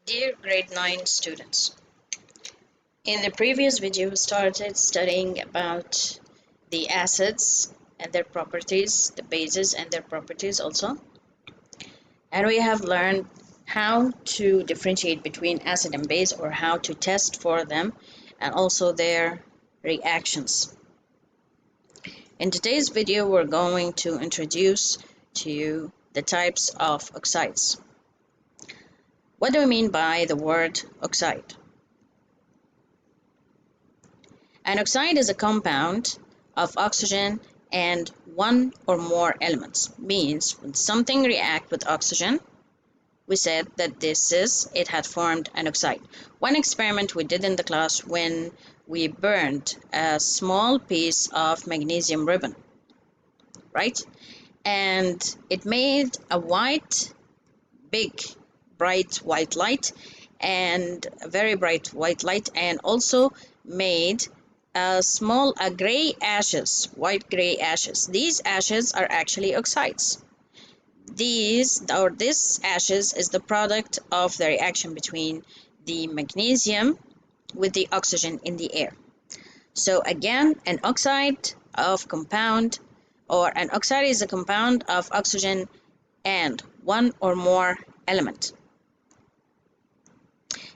Dear grade 9 students, in the previous video we started studying about the acids and their properties, the bases and their properties also, and we have learned how to differentiate between acid and base, or how to test for them, and also their reactions. In today's video we're going to introduce to you the types of oxides. What do we mean by the word oxide? An oxide is a compound of oxygen and one or more elements. Means when something reacts with oxygen, we said that it had formed an oxide. One experiment we did in the class when we burned a small piece of magnesium ribbon, right? And it made a big, bright white light, and a very bright white light, and also made white gray ashes. These ashes are actually oxides. This ashes is the product of the reaction between the magnesium with the oxygen in the air. So again, an oxide is a compound of oxygen and one or more element.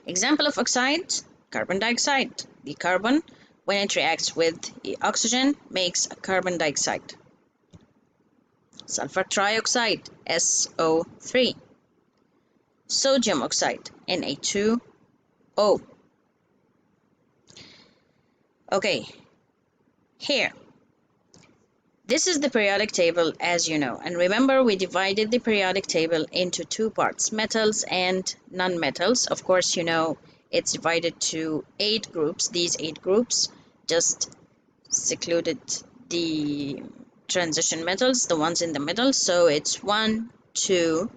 Example of oxide: carbon dioxide. The carbon, when it reacts with the oxygen, makes a carbon dioxide. Sulfur trioxide, SO3. Sodium oxide, Na2O. Okay, here. This is the periodic table, as you know. And remember, we divided the periodic table into two parts, metals and nonmetals. Of course, you know, it's divided to 8 groups. These 8 groups just secluded the transition metals, the ones in the middle. So it's 1, 2,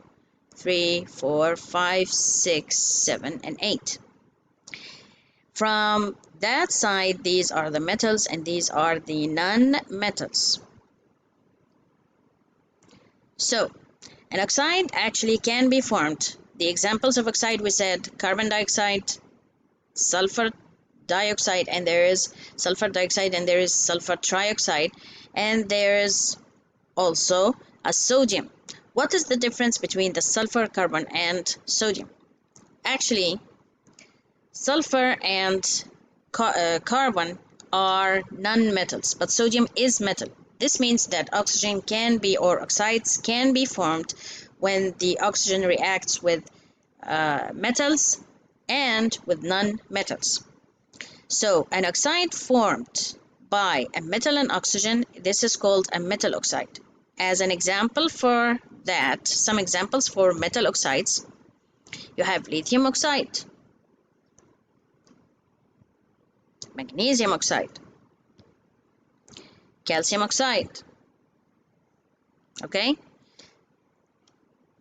3, 4, 5, 6, 7, and 8. From that side, these are the metals and these are the non-metals. So, an oxide actually can be formed. The examples of oxide, we said carbon dioxide, sulfur dioxide, and there is sulfur dioxide, and there is sulfur trioxide, and there is also a sodium. What is the difference between the sulfur, carbon, and sodium? Actually, sulfur and carbon are non-metals, but sodium is metal. This means that oxygen can be, or oxides can be formed when the oxygen reacts with metals and with non-metals. So an oxide formed by a metal and oxygen, this is called a metal oxide. As an example for that, some examples for metal oxides, you have lithium oxide, magnesium oxide, calcium oxide. Okay,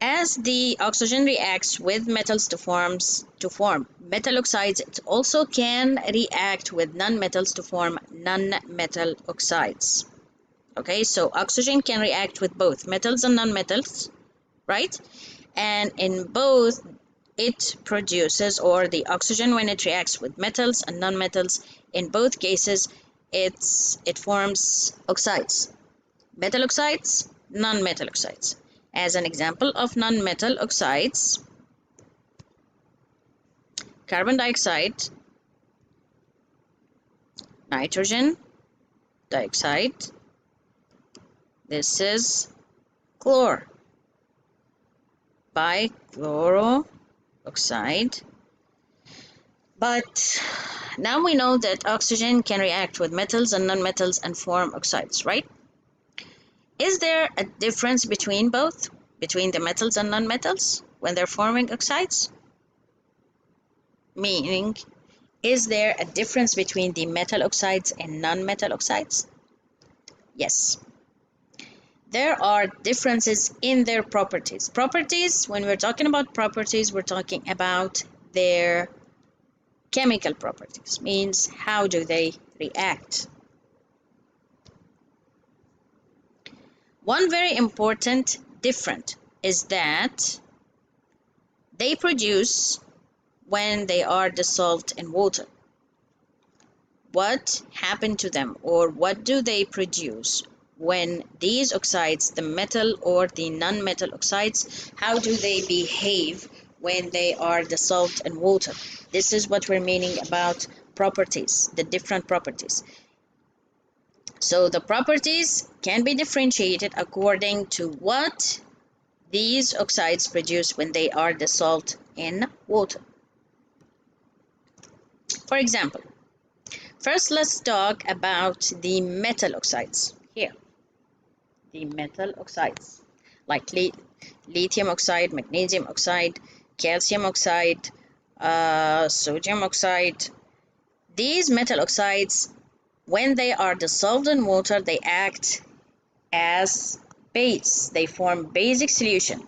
as the oxygen reacts with metals to form metal oxides, it also can react with non-metals to form non-metal oxides. Okay, so oxygen can react with both metals and non-metals, right? And in both, it produces, or the oxygen, when it reacts with metals and non-metals, in both cases it forms oxides, metal oxides, non-metal oxides. As an example of non-metal oxides, carbon dioxide, nitrogen dioxide, this is chlor, bichloroxide. But now we know that oxygen can react with metals and non-metals and form oxides, right? Is there a difference between both, between the metals and non-metals when they're forming oxides? Meaning, is there a difference between the metal oxides and non-metal oxides? Yes. There are differences in their properties. Properties, when we're talking about properties, we're talking about their chemical properties, means how do they react. One very important difference is that they produce when they are dissolved in water. What happened to them, or what do they produce when these oxides, the metal or the non-metal oxides, how do they behave when they are dissolved in water? This is what we're meaning about properties, the different properties. So the properties can be differentiated according to what these oxides produce when they are dissolved in water. For example, first let's talk about the metal oxides. Here, the metal oxides, like lithium oxide, magnesium oxide, calcium oxide, sodium oxide. These metal oxides, when they are dissolved in water, they act as base. They form basic solution.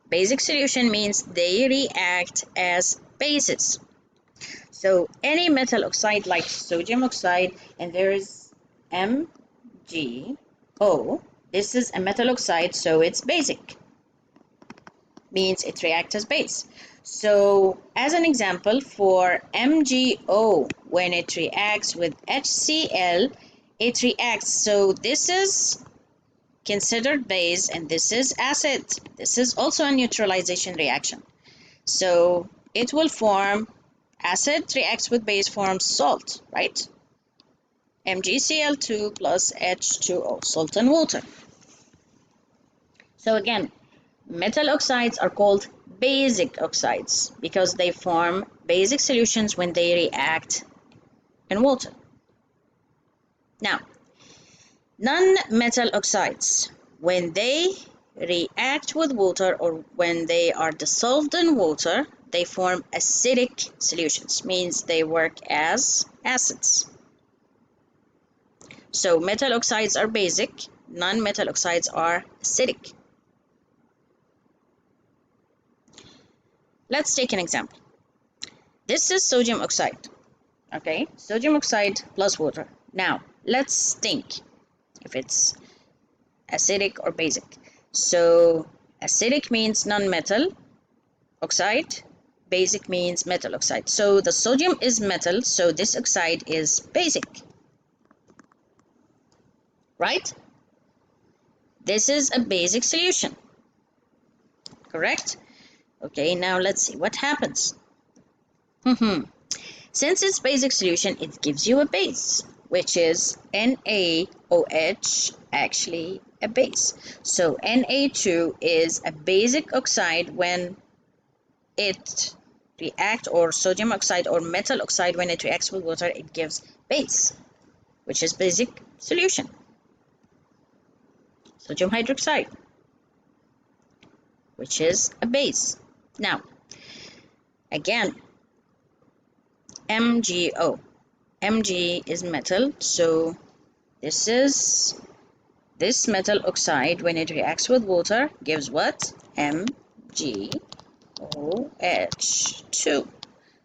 Basic solution means they react as bases. So any metal oxide like sodium oxide, and there is MgO, this is a metal oxide, so it's basic, means it reacts as base. So as an example, for MgO, when it reacts with HCl, it reacts, so this is considered base and this is acid. This is also a neutralization reaction. So it will form acid, reacts with base, forms salt, right? MgCl2 plus H2O, salt and water. So again, metal oxides are called basic oxides because they form basic solutions when they react in water. Now, non-metal oxides, when they react with water or when they are dissolved in water, they form acidic solutions, means they work as acids. So metal oxides are basic, non-metal oxides are acidic. Let's take an example. This is sodium oxide, okay? Sodium oxide plus water. Now, let's think if it's acidic or basic. So acidic means non-metal oxide, basic means metal oxide. So the sodium is metal, so this oxide is basic, right? This is a basic solution, correct? Okay, now let's see what happens. Since it's basic solution, it gives you a base, which is NaOH, actually a base. So Na2 is a basic oxide when it reacts, or sodium oxide or metal oxide, when it reacts with water, it gives base, which is basic solution. Sodium hydroxide, which is a base. Now, again, MgO. Mg is metal, so this metal oxide, when it reacts with water, gives what? MgOH2,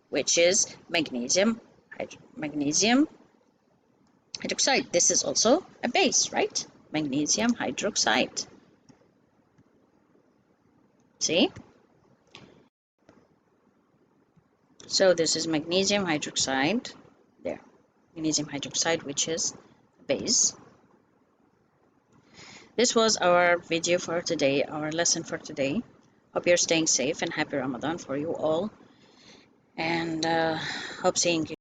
which is magnesium hydroxide. This is also a base, right? Magnesium hydroxide. See? So this is magnesium hydroxide, there, magnesium hydroxide, which is base. This was our video for today, our lesson for today. Hope you're staying safe, and happy Ramadan for you all, and hope seeing you